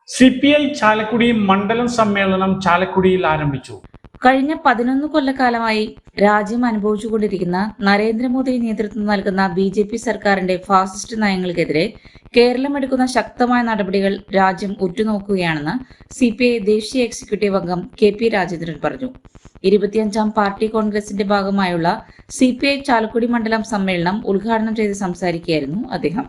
CPI Chalakudy മണ്ഡലം സമ്മേളനം ചാലക്കുടിയിൽ ആരംഭിച്ചു. കഴിഞ്ഞ 11 കൊല്ലക്കാലമായി രാജ്യം അനുഭവിച്ചുകൊണ്ടിരിക്കുന്ന നരേന്ദ്രമോദി നേതൃത്വം നൽകുന്ന BJP സർക്കാരിന്റെ ഫാസിസ്റ്റ് നയങ്ങൾക്കെതിരെ കേരളം എടുക്കുന്ന ശക്തമായ നടപടികൾ രാജ്യം ഉറ്റുനോക്കുകയാണെന്ന് CPI ദേശീയ എക്സിക്യൂട്ടീവ് അംഗം KP രാജേന്ദ്രൻ പറഞ്ഞു. 25ാം പാർട്ടി കോൺഗ്രസിന്റെ ഭാഗമായുള്ള CPI ചാലക്കുടി മണ്ഡലം സമ്മേളനം ഉദ്ഘാടനം ചെയ്ത് സംസാരിക്കുകയായിരുന്നു അദ്ദേഹം.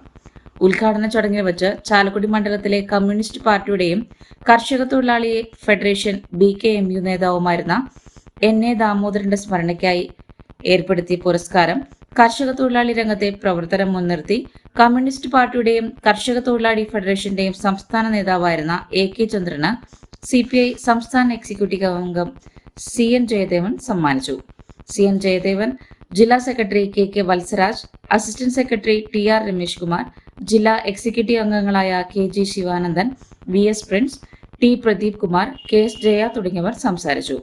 ഉദ്ഘാടന ചടങ്ങിൽ വച്ച് ചാലക്കുടി മണ്ഡലത്തിലെ കമ്മ്യൂണിസ്റ്റ് പാർട്ടിയുടെയും കർഷക തൊഴിലാളി ഫെഡറേഷൻ BKMU നേതാവുമായിരുന്ന NA ദാമോദരന്റെ സ്മരണയ്ക്കായി ഏർപ്പെടുത്തിയ പുരസ്കാരം കർഷക തൊഴിലാളി രംഗത്തെ പ്രവർത്തനം മുൻനിർത്തി കമ്മ്യൂണിസ്റ്റ് പാർട്ടിയുടെയും കർഷക തൊഴിലാളി ഫെഡറേഷന്റെയും സംസ്ഥാന നേതാവായിരുന്ന AK ചന്ദ്രന് CPI സംസ്ഥാന എക്സിക്യൂട്ടീവ് അംഗം CN ജയദേവൻ സമ്മാനിച്ചു. CN ജയദേവൻ, ജില്ലാ secretary KK Valsaraj, assistant secretary TR Ramesh Kumar, ജില്ലാ എക്സിക്യൂട്ടീവ് അംഗങ്ങളായ KG Sivanandan, VS Prince, T Pradeep Kumar, KS Jaya തുടങ്ങിയവർ സംസാരിച്ചു.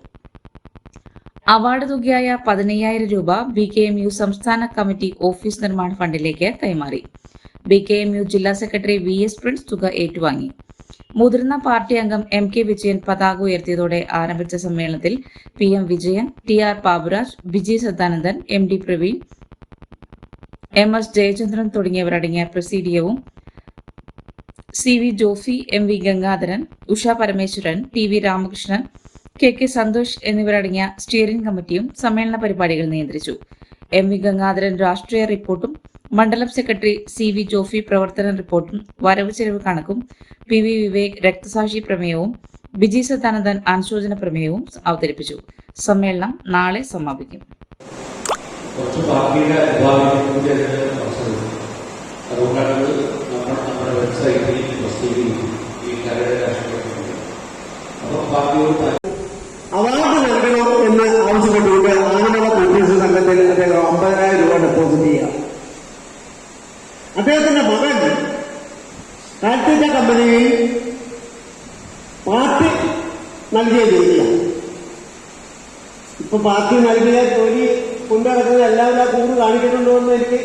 അവാർഡ് തുകയായ 15,000 രൂപ BKMU സംസ്ഥാന കമ്മിറ്റി ഓഫീസ് നിർമ്മാണ ഫണ്ടിലേക്ക് കൈമാറി. BKMU ജില്ലാ സെക്രട്ടറി VS പ്രിൻസ് തുക ഏറ്റുവാങ്ങി. മുതിർന്ന പാർട്ടി അംഗം MK വിജയൻ പതാക ഉയർത്തിയതോടെ ആരംഭിച്ച സമ്മേളനത്തിൽ PM Vijayan, TR Baburaj, Biji Sadanandan, MD Praveen, MS Jayachandran തുടങ്ങിയവരടങ്ങിയ പ്രസീഡിയവും CV Jofi, MV Gangadharan, Usha Parameswaran, TV Ramakrishnan, KK Santhosh എന്നിവരടങ്ങിയ സ്റ്റിയറിംഗ് കമ്മിറ്റിയും സമ്മേളന പരിപാടികൾ നിയന്ത്രിച്ചു. MV ഗംഗാധരൻ രാഷ്ട്രീയ റിപ്പോർട്ടും, മണ്ഡലം സെക്രട്ടറി CV ജോഫി പ്രവർത്തന റിപ്പോർട്ടും വരവ് ചെലവ് കണക്കും, PV വിവേക് രക്തസാക്ഷി പ്രമേയവും, ബിജി സദാനന്ദൻ അനുശോചന പ്രമേയവും അവതരിപ്പിച്ചു. സമ്മേളനം നാളെ സമാപിക്കും. അവാർഡ് നൽകണം എന്ന് ആവശ്യപ്പെട്ടുകൊണ്ട് ആനമല കോൺഗ്രസ് സംഘത്തിൽ അദ്ദേഹം 50,000 രൂപ ഡെപ്പോസിറ്റ് ചെയ്യുക. അദ്ദേഹത്തിന്റെ മകൻ കാൽത്തീറ്റ കമ്പനിയിൽ പാർട്ടി നൽകിയ ജോലിയാണ്. ഇപ്പൊ പാർട്ടി നൽകിയ ജോലി കൊണ്ടിറക്കുന്ന എല്ലാവരും കൂറ് കാണിക്കുന്നുണ്ടോ എന്ന് എനിക്ക്